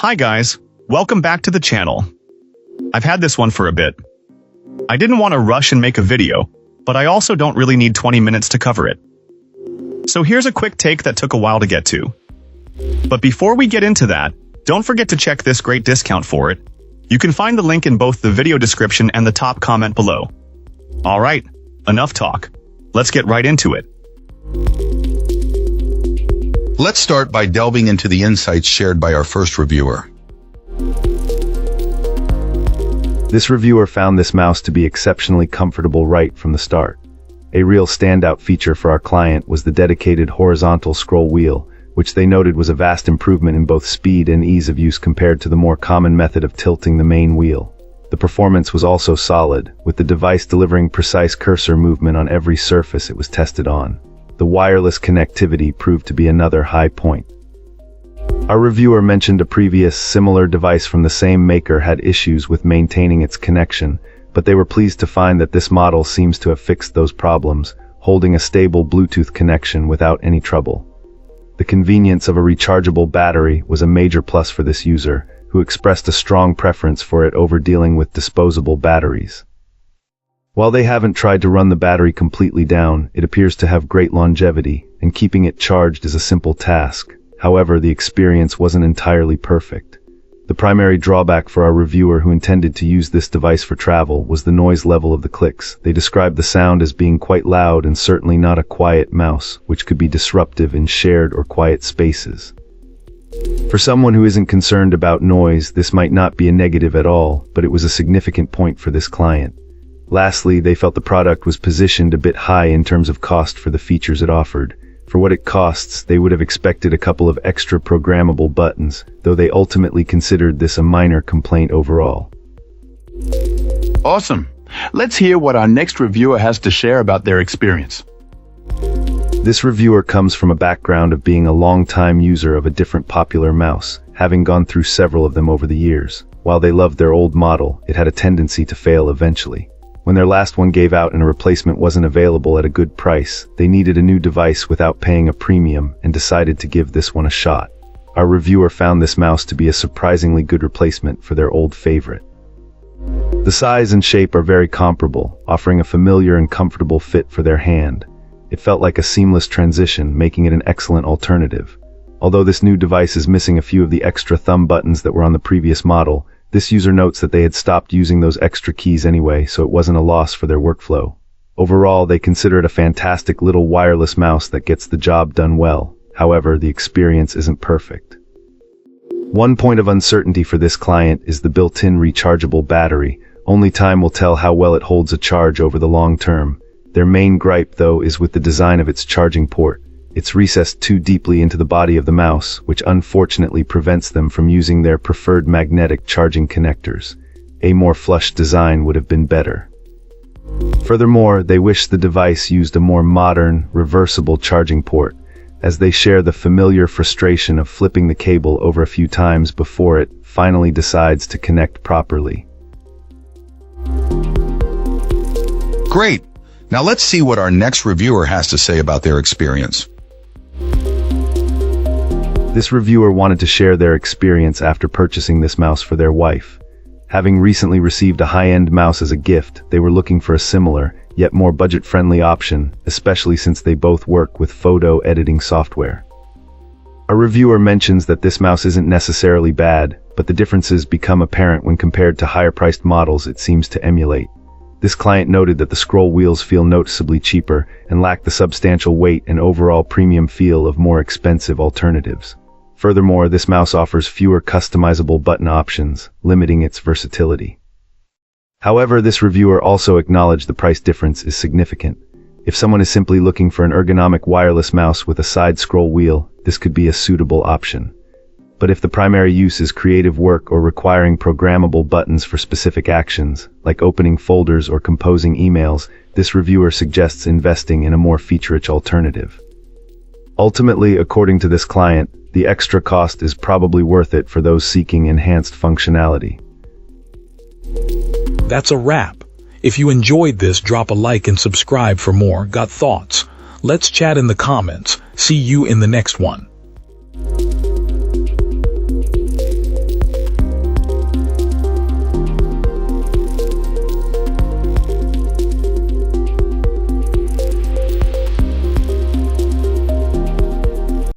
Hi guys, welcome back to the channel. I've had this one for a bit. I didn't want to rush and make a video, but I also don't really need 20 minutes to cover it. So here's a quick take that took a while to get to. But before we get into that, don't forget to check this great discount for it. You can find the link in both the video description and the top comment below. Alright, enough talk. Let's get right into it. Let's start by delving into the insights shared by our first reviewer. This reviewer found this mouse to be exceptionally comfortable right from the start. A real standout feature for our client was the dedicated horizontal scroll wheel, which they noted was a vast improvement in both speed and ease of use compared to the more common method of tilting the main wheel. The performance was also solid, with the device delivering precise cursor movement on every surface it was tested on. The wireless connectivity proved to be another high point. Our reviewer mentioned a previous similar device from the same maker had issues with maintaining its connection, but they were pleased to find that this model seems to have fixed those problems, holding a stable Bluetooth connection without any trouble. The convenience of a rechargeable battery was a major plus for this user, who expressed a strong preference for it over dealing with disposable batteries. While they haven't tried to run the battery completely down, it appears to have great longevity, and keeping it charged is a simple task. However, the experience wasn't entirely perfect. The primary drawback for our reviewer who intended to use this device for travel was the noise level of the clicks. They described the sound as being quite loud and certainly not a quiet mouse, which could be disruptive in shared or quiet spaces. For someone who isn't concerned about noise, this might not be a negative at all, but it was a significant point for this client. Lastly, they felt the product was positioned a bit high in terms of cost for the features it offered. For what it costs, they would have expected a couple of extra programmable buttons, though they ultimately considered this a minor complaint overall. Awesome. Let's hear what our next reviewer has to share about their experience. This reviewer comes from a background of being a long-time user of a different popular mouse, having gone through several of them over the years. While they loved their old model, it had a tendency to fail eventually. When their last one gave out and a replacement wasn't available at a good price, they needed a new device without paying a premium and decided to give this one a shot. Our reviewer found this mouse to be a surprisingly good replacement for their old favorite. The size and shape are very comparable, offering a familiar and comfortable fit for their hand. It felt like a seamless transition, making it an excellent alternative. Although this new device is missing a few of the extra thumb buttons that were on the previous model, this user notes that they had stopped using those extra keys anyway, so it wasn't a loss for their workflow. Overall, they consider it a fantastic little wireless mouse that gets the job done well. However, the experience isn't perfect. One point of uncertainty for this client is the built-in rechargeable battery. Only time will tell how well it holds a charge over the long term. Their main gripe, though, is with the design of its charging port. It's recessed too deeply into the body of the mouse, which unfortunately prevents them from using their preferred magnetic charging connectors. A more flush design would have been better. Furthermore, they wish the device used a more modern, reversible charging port, as they share the familiar frustration of flipping the cable over a few times before it finally decides to connect properly. Great! Now let's see what our next reviewer has to say about their experience. This reviewer wanted to share their experience after purchasing this mouse for their wife. Having recently received a high-end mouse as a gift, they were looking for a similar, yet more budget-friendly option, especially since they both work with photo editing software. A reviewer mentions that this mouse isn't necessarily bad, but the differences become apparent when compared to higher-priced models it seems to emulate. This client noted that the scroll wheels feel noticeably cheaper and lack the substantial weight and overall premium feel of more expensive alternatives. Furthermore, this mouse offers fewer customizable button options, limiting its versatility. However, this reviewer also acknowledged the price difference is significant. If someone is simply looking for an ergonomic wireless mouse with a side scroll wheel, this could be a suitable option. But if the primary use is creative work or requiring programmable buttons for specific actions, like opening folders or composing emails, this reviewer suggests investing in a more feature-rich alternative. Ultimately, according to this client, the extra cost is probably worth it for those seeking enhanced functionality. That's a wrap. If you enjoyed this, drop a like and subscribe for more. Got thoughts? Let's chat in the comments. See you in the next one.